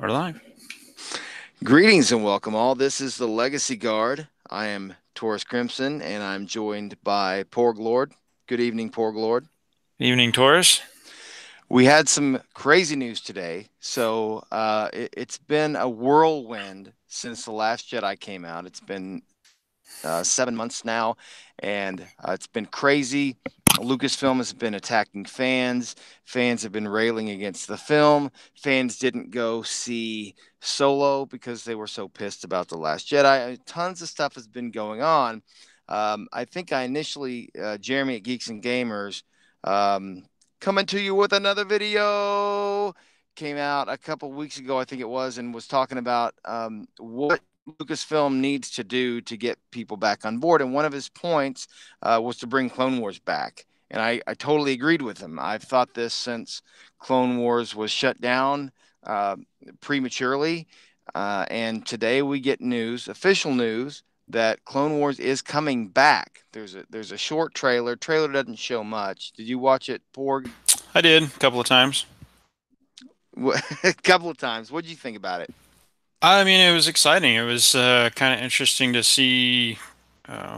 We're live. Greetings and welcome all. This is the Legacy Guard. I am Taurus Crimson and I'm joined by Porg Lord. Good evening, Porg Lord. Evening, Taurus. We had some crazy news today. It's been a whirlwind since The Last Jedi came out. It's been 7 months now, and it's been crazy. Lucasfilm has been attacking fans. Fans have been railing against the film. Fans didn't go see Solo because they were so pissed about The Last Jedi. Tons of stuff has been going on. I think I initially, Jeremy at Geeks and Gamers, um, coming to you with another video, came out a couple weeks ago, I think it was, and was talking about what Lucasfilm needs to do to get people back on board. And one of his points was to bring Clone Wars back. And I totally agreed with him. I've thought this since Clone Wars was shut down uh, prematurely. And today we get news, official news, that Clone Wars is coming back. There's a short trailer. Trailer doesn't show much. Did you watch it, Porg? I did a couple of times. A couple of times. What did you think about it? I mean, it was exciting. It was kind of interesting to see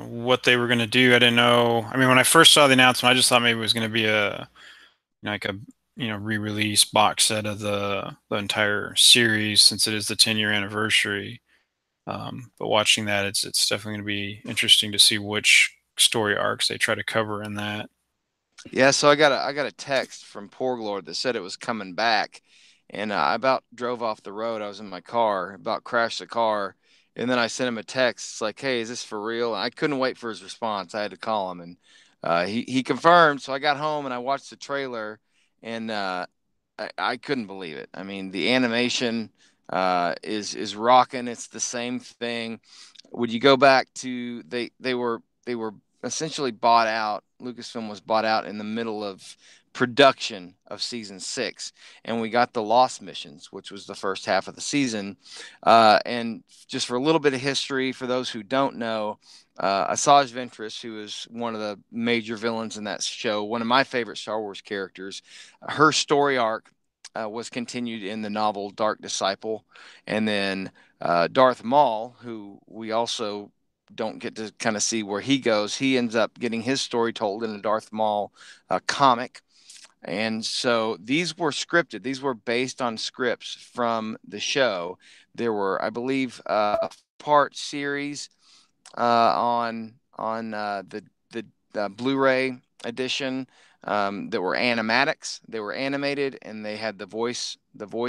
what they were going to do. I didn't know. I mean, when I first saw the announcement, I just thought maybe it was going to be like a re-release box set of the entire series since it is the 10-year anniversary. But watching that, it's definitely going to be interesting to see which story arcs they try to cover in that. Yeah, so I got a text from Porglord that said it was coming back, and I about drove off the road. I was in my car, about crashed the car, and then I sent him a text. It's like, "Hey, is this for real?" And I couldn't wait for his response. I had to call him, and he confirmed. So I got home and I watched the trailer, and I couldn't believe it. I mean, the animation is rocking. It's the same thing. Would you go back to they were essentially bought out. Lucasfilm was bought out in the middle of production of season 6, and we got the Lost Missions, which was the first half of the season. And just for a little bit of history, for those who don't know, Asajj Ventress, who is one of the major villains in that show, one of my favorite Star Wars characters, her story arc was continued in the novel Dark Disciple, and then Darth Maul, who we also don't get to kind of see where he goes. He ends up getting his story told in a Darth Maul comic. And so these were scripted. These were based on scripts from the show. There were, I believe, a part series on the Blu-ray edition that were animatics. They were animated and they had the voice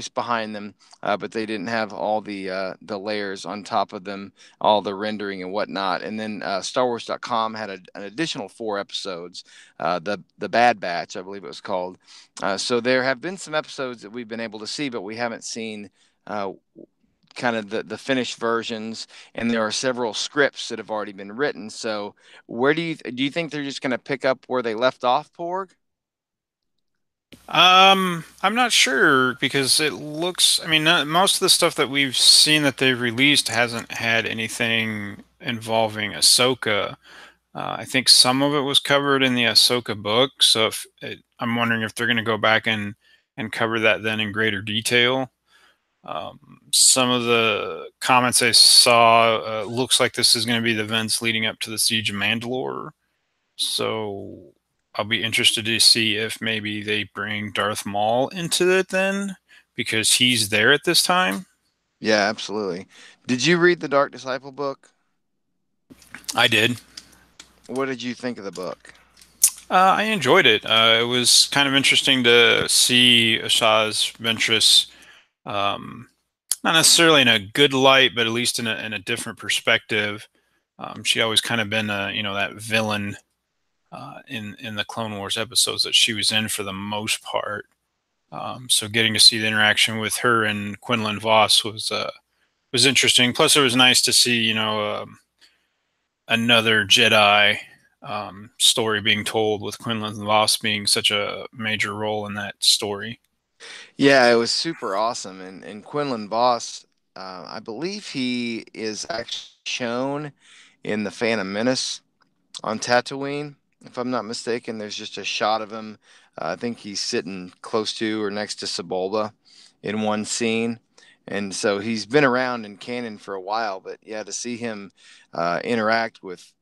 behind them, but they didn't have all the layers on top of them, all the rendering and whatnot. And then StarWars.com had an additional 4 episodes, the Bad Batch, I believe it was called. So there have been some episodes that we've been able to see, but we haven't seen. Kind of the finished versions, and there are several scripts that have already been written. So, where do you think they're just going to pick up where they left off, Porg? I'm not sure because it looks, I mean, most of the stuff that we've seen that they've released hasn't had anything involving Ahsoka. I think some of it was covered in the Ahsoka book, so I'm wondering if they're going to go back and cover that then in greater detail. Some of the comments I saw looks like this is going to be the events leading up to the Siege of Mandalore. So I'll be interested to see if maybe they bring Darth Maul into it then, because he's there at this time. Yeah, absolutely. Did you read the Dark Disciple book? I did. What did you think of the book? I enjoyed it. It was kind of interesting to see Asajj Ventress, um, not necessarily in a good light, but at least in a different perspective. She always kind of been that villain in the Clone Wars episodes that she was in for the most part. So getting to see the interaction with her and Quinlan Voss was interesting. Plus, it was nice to see another Jedi story being told with Quinlan Voss being such a major role in that story. Yeah, it was super awesome. And Quinlan Voss, I believe he is actually shown in the Phantom Menace on Tatooine, if I'm not mistaken. There's just a shot of him. I think he's sitting close to or next to Sebulba in one scene. and so he's been around in canon for a while. But yeah, to see him interact with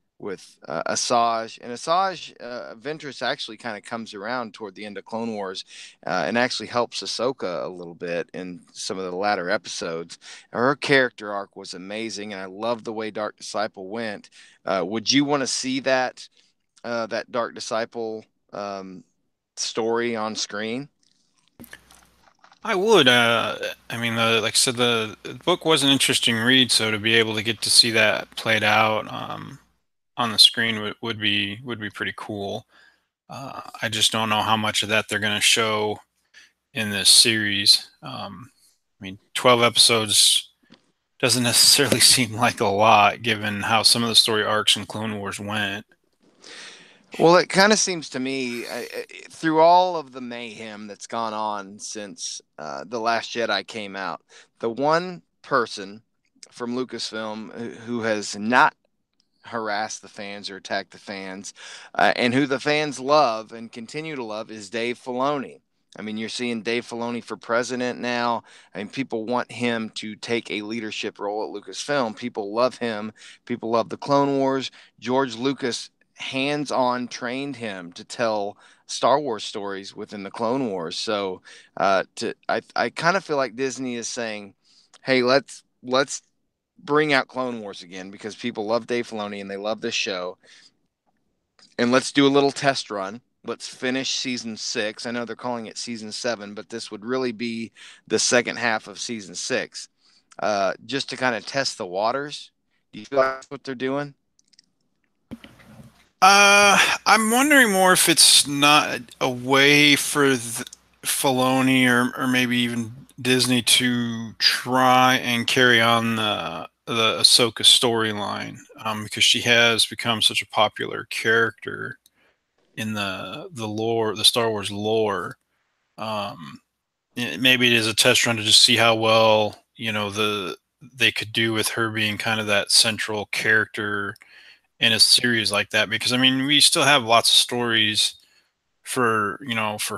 Asajj, and Asajj Ventress actually kind of comes around toward the end of Clone Wars, and actually helps Ahsoka a little bit in some of the latter episodes. Her character arc was amazing, and I love the way Dark Disciple went. Would you want to see that Dark Disciple story on screen? I would. I mean, like I said, the book was an interesting read, so to be able to get to see that played out on the screen would be pretty cool. I just don't know how much of that they're going to show in this series. I mean, 12 episodes doesn't necessarily seem like a lot, given how some of the story arcs in Clone Wars went. Well, it kind of seems to me, through all of the mayhem that's gone on since The Last Jedi came out, the one person from Lucasfilm who has not harassed the fans or attacked the fans, and who the fans love and continue to love is Dave Filoni. I mean, you're seeing Dave Filoni for president now. I mean, people want him to take a leadership role at Lucasfilm. People love him. People love the Clone Wars. George Lucas hands on trained him to tell Star Wars stories within the Clone Wars. So, I kind of feel like Disney is saying, "Hey, let's bring out Clone Wars again because people love Dave Filoni and they love this show. And let's do a little test run. Let's finish season 6. I know they're calling it season 7, but this would really be the second half of season 6, just to kind of test the waters. Do you feel like that's what they're doing? I'm wondering more if it's not a way for Filoni or maybe even Disney to try and carry on the Ahsoka storyline, because she has become such a popular character in the lore, the Star Wars lore. Um, Maybe it is a test run to just see how well they could do with her being kind of that central character in a series like that, because I mean we still have lots of stories for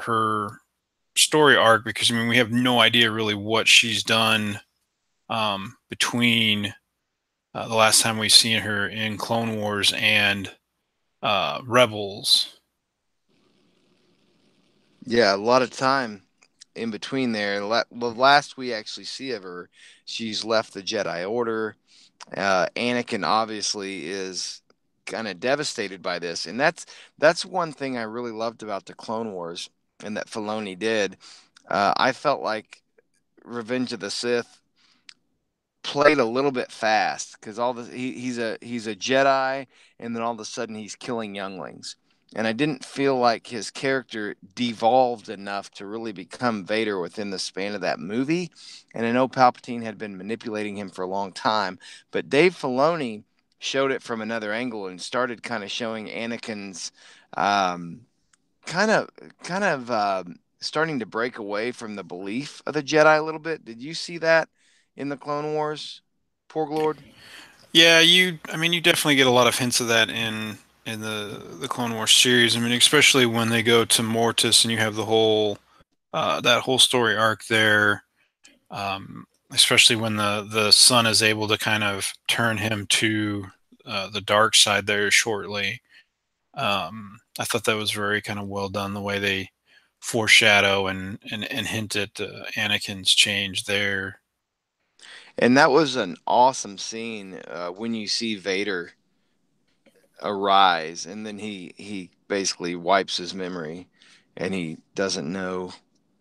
her story arc, because I mean we have no idea really what she's done between the last time we've seen her in Clone Wars and Rebels. Yeah, a lot of time in between there. The last we actually see of her, she's left the Jedi Order. Anakin obviously is kind of devastated by this, and that's one thing I really loved about the Clone Wars and that Filoni did. I felt like Revenge of the Sith played a little bit fast because he's a Jedi, and then all of a sudden he's killing younglings. And I didn't feel like his character devolved enough to really become Vader within the span of that movie. And I know Palpatine had been manipulating him for a long time, but Dave Filoni showed it from another angle and started kind of showing Anakin's um, kind of kind of starting to break away from the belief of the Jedi a little bit. Did you see that in the Clone Wars, Porg Lord? Yeah, I mean you definitely get a lot of hints of that in the Clone Wars series. I mean, especially when they go to Mortis and you have the whole that whole story arc there. Especially when the son is able to kind of turn him to the dark side there shortly. I thought that was very kind of well done, the way they foreshadow and hint at Anakin's change there. And that was an awesome scene when you see Vader arise, and then he basically wipes his memory, and he doesn't know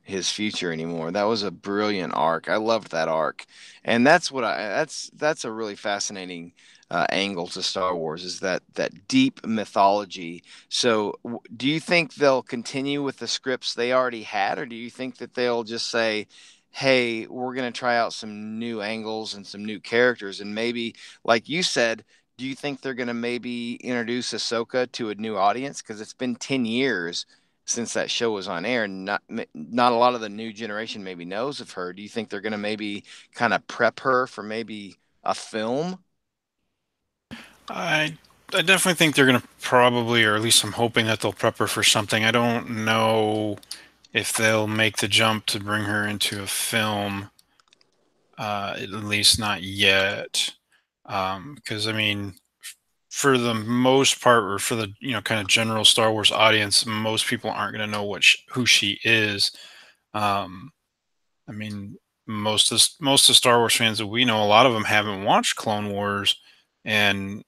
his future anymore. That was a brilliant arc. I loved that arc, and that's a really fascinating angle to Star Wars, is that deep mythology. So, do you think they'll continue with the scripts they already had, or do you think that they'll just say, "Hey, we're going to try out some new angles and some new characters," and maybe, like you said, do you think they're going to maybe introduce Ahsoka to a new audience? Because it's been 10 years since that show was on air, and not a lot of the new generation maybe knows of her. Do you think they're going to maybe kind of prep her for maybe a film? I I definitely think they're gonna probably, or at least I'm hoping that they'll prep her for something. I don't know if they'll make the jump to bring her into a film. At least not yet. Because I mean, for the most part, or for the kind of general Star Wars audience, most people aren't going to know who she is. Um, I mean, most of Star Wars fans that we know, a lot of them haven't watched Clone Wars, and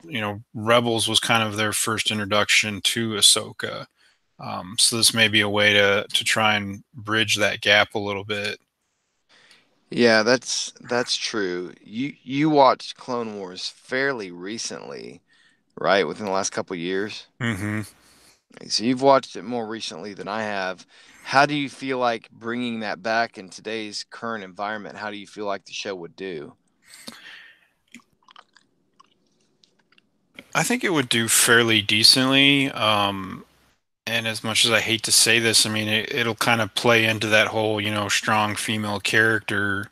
Rebels was kind of their first introduction to Ahsoka. So this may be a way to try and bridge that gap a little bit. Yeah, that's true. You watched Clone Wars fairly recently, right? Within the last couple years. Hmm. So you've watched it more recently than I have. How do you feel like bringing that back in today's current environment? How do you feel like the show would do? I think it would do fairly decently. And as much as I hate to say this, I mean it'll kind of play into that whole strong female character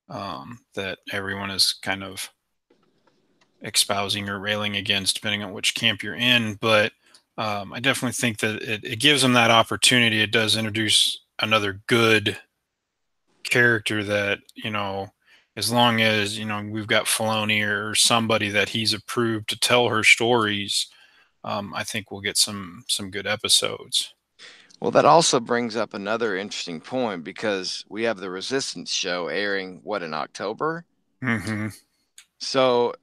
that everyone is kind of espousing or railing against, depending on which camp you're in. But I definitely think that it gives them that opportunity. It does introduce another good character that, as long as, we've got Filoni or somebody that he's approved to tell her stories, I think we'll get some good episodes. Well, that also brings up another interesting point because we have the Resistance show airing what in October. Hmm. So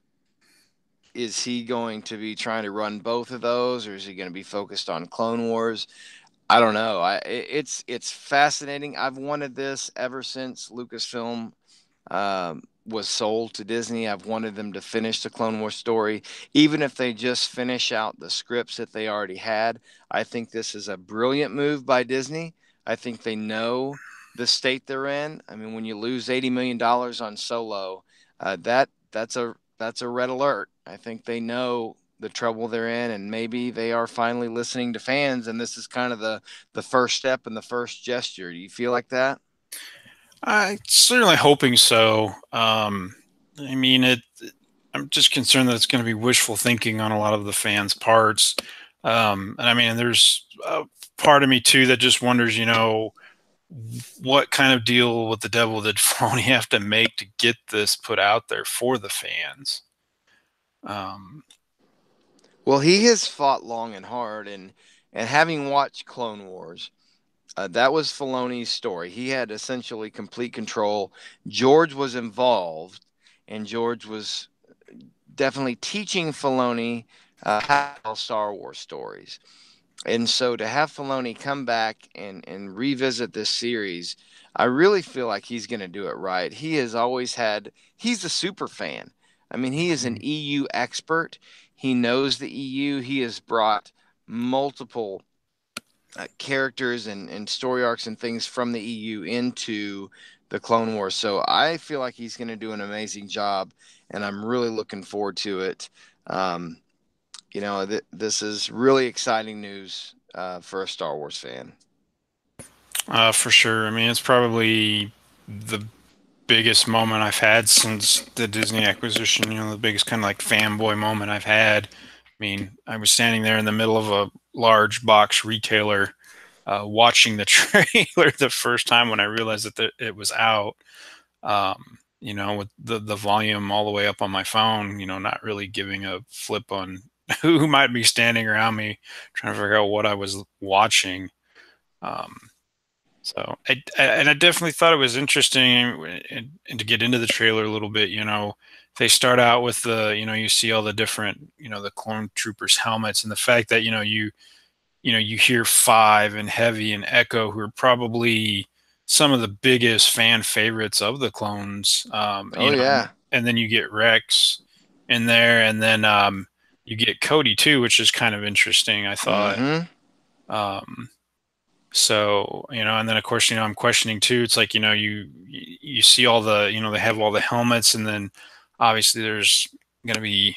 is he going to be trying to run both of those, or is he going to be focused on Clone Wars? I don't know. It's fascinating. I've wanted this ever since Lucasfilm was sold to Disney. I've wanted them to finish the Clone Wars story, even if they just finish out the scripts that they already had. I think this is a brilliant move by Disney. I think they know the state they're in. I mean, when you lose $80 million on Solo, that's a red alert. I think they know the trouble they're in, and maybe they are finally listening to fans. And this is kind of the first step and the first gesture. Do you feel like that? I certainly hoping so. I mean, I'm just concerned that it's going to be wishful thinking on a lot of the fans' parts. And I mean, there's a part of me too that just wonders, what kind of deal with the devil did Filoni have to make to get this put out there for the fans? Um, Well, he has fought long and hard, and having watched Clone Wars, that was Filoni's story. He had essentially complete control. George was involved, and George was definitely teaching Filoni how to tell Star Wars stories. And so to have Filoni come back and revisit this series, I really feel like he's going to do it right. He has always had, he's a super fan. I mean, he is an EU expert. He knows the EU. He has brought multiple characters and story arcs and things from the EU into the Clone Wars. So I feel like he's going to do an amazing job, and I'm really looking forward to it. Um, this is really exciting news for a Star Wars fan. for sure. I mean, it's probably the biggest moment I've had since the Disney acquisition. The biggest kind of like fanboy moment I've had. I mean, I was standing there in the middle of a large box retailer, watching the trailer the first time when I realized that it was out. With the volume all the way up on my phone, not really giving a flip on who might be standing around me, trying to figure out what I was watching. Um, so and I definitely thought it was interesting, and to get into the trailer a little bit. They start out with you see all the different, the clone troopers helmets, and the fact that you hear Five and Heavy and Echo, who are probably some of the biggest fan favorites of the clones. Oh yeah. And then you get Rex in there, and then you get Cody too, which is kind of interesting, I thought. Mm-hmm. Um, so, and then of course, I'm questioning too. It's like, you see all the, they have all the helmets, and then obviously there's going to be,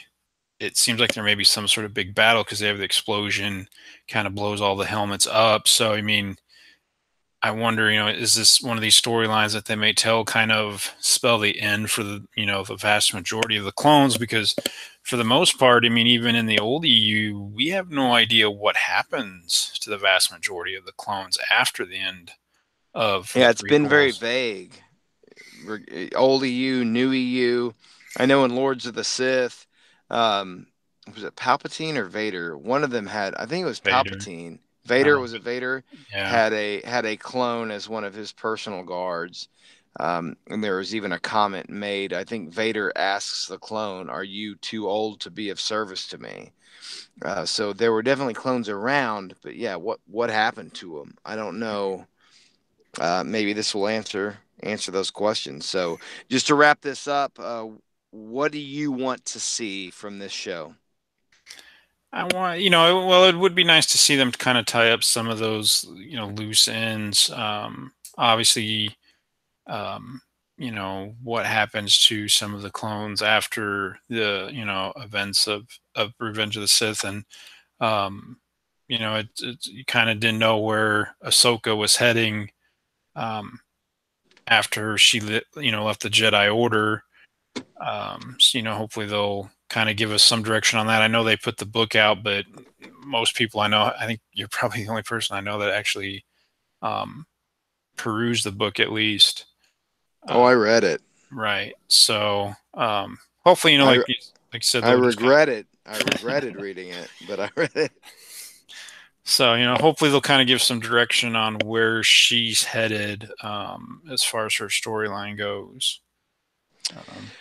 it seems like there may be some sort of big battle because they have the explosion kind of blows all the helmets up. So, I mean, I wonder, is this one of these storylines that they may tell kind of spell the end for the vast majority of the clones? Because for the most part, I mean, even in the old EU, we have no idea what happens to the vast majority of the clones after the end of the Yeah, it's been very prequels. vague. old EU, new EU. I know in Lords of the Sith, um, was it Palpatine or Vader? One of them had, I think it was Vader. Palpatine. Uh, Vader, was it Vader? yeah. Had a clone as one of his personal guards. And there was even a comment made. I think Vader asks the clone, "Are you too old to be of service to me?" So there were definitely clones around, but yeah, what happened to them? I don't know. Maybe this will answer those questions. So just to wrap this up, what do you want to see from this show? I want, well, it would be nice to see them kind of tie up some of those, loose ends. Obviously, um, what happens to some of the clones after the, events of Revenge of the Sith, and you kind of didn't know where Ahsoka was heading um, after she left the Jedi Order. So, hopefully they'll kind of give us some direction on that. I know they put the book out, but most people I know, I think you're probably the only person I know that actually um, perused the book at least. Oh, Uh, I read it. right. So hopefully, I like you said, I they'll just kind regret it. I of. regretted reading it, but I read it. So, hopefully they'll kind of give some direction on where she's headed as far as her storyline goes. Um,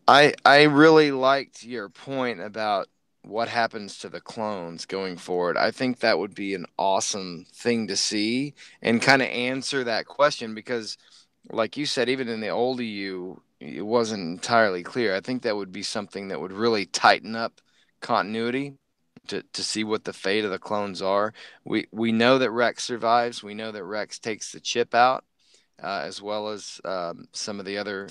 I really liked your point about what happens to the clones going forward. I think that would be an awesome thing to see and kind of answer that question because, like you said, even in the old EU, it wasn't entirely clear. I think that would be something that would really tighten up continuity to see what the fate of the clones are. We know that Rex survives. We know that Rex takes the chip out, as well as some of the other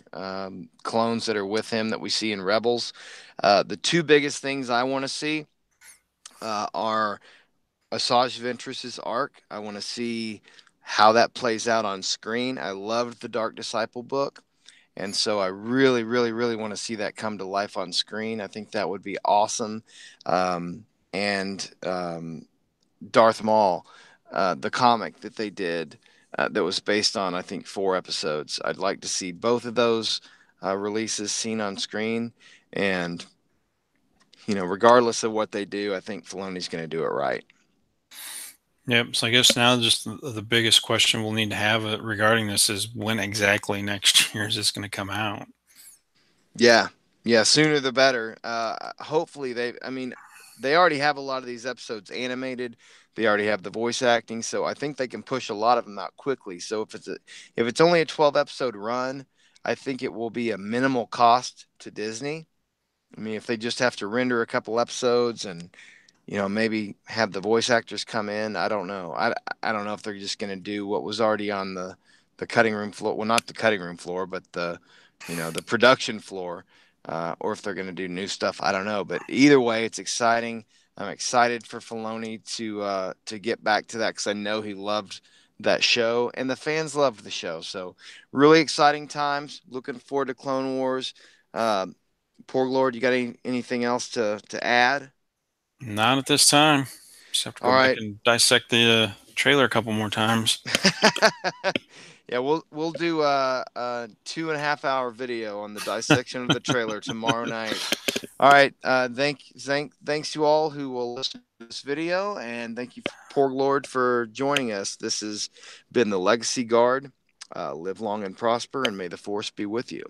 clones that are with him that we see in Rebels. The two biggest things I want to see are Asajj Ventress's arc. I want to see how that plays out on screen. I loved the Dark Disciple book. And so I really, really, really want to see that come to life on screen. I think that would be awesome. And Darth Maul, the comic that they did that was based on, I think, 4 episodes. I'd like to see both of those releases seen on screen. And, regardless of what they do, I think Filoni's going to do it right. Yep. So I guess now just the biggest question we'll need to have regarding this is when exactly next year is this going to come out? Yeah. Yeah. Sooner the better. Hopefully I mean, they already have a lot of these episodes animated. They already have the voice acting. So I think they can push a lot of them out quickly. So if it's only a 12 episode run, I think it will be a minimal cost to Disney. I mean, if they just have to render a couple episodes and maybe have the voice actors come in. I don't know. I don't know if they're just going to do what was already on the cutting room floor. Well, not the cutting room floor, but the production floor, or if they're going to do new stuff. I don't know. But either way, it's exciting. I'm excited for Filoni to get back to that because I know he loved that show and the fans loved the show. So really exciting times. Looking forward to Clone Wars. Uh, Porg Lord, you got anything else to add? Not at this time. Just have to All go back right. and dissect the trailer a couple more times. Yeah, we'll do a 2.5 hour video on the dissection of the trailer tomorrow night. All right. Thanks to all who will listen to this video, and thank you, Porg Lord, for joining us. This has been the Legacy Guard. Live long and prosper, and may the force be with you.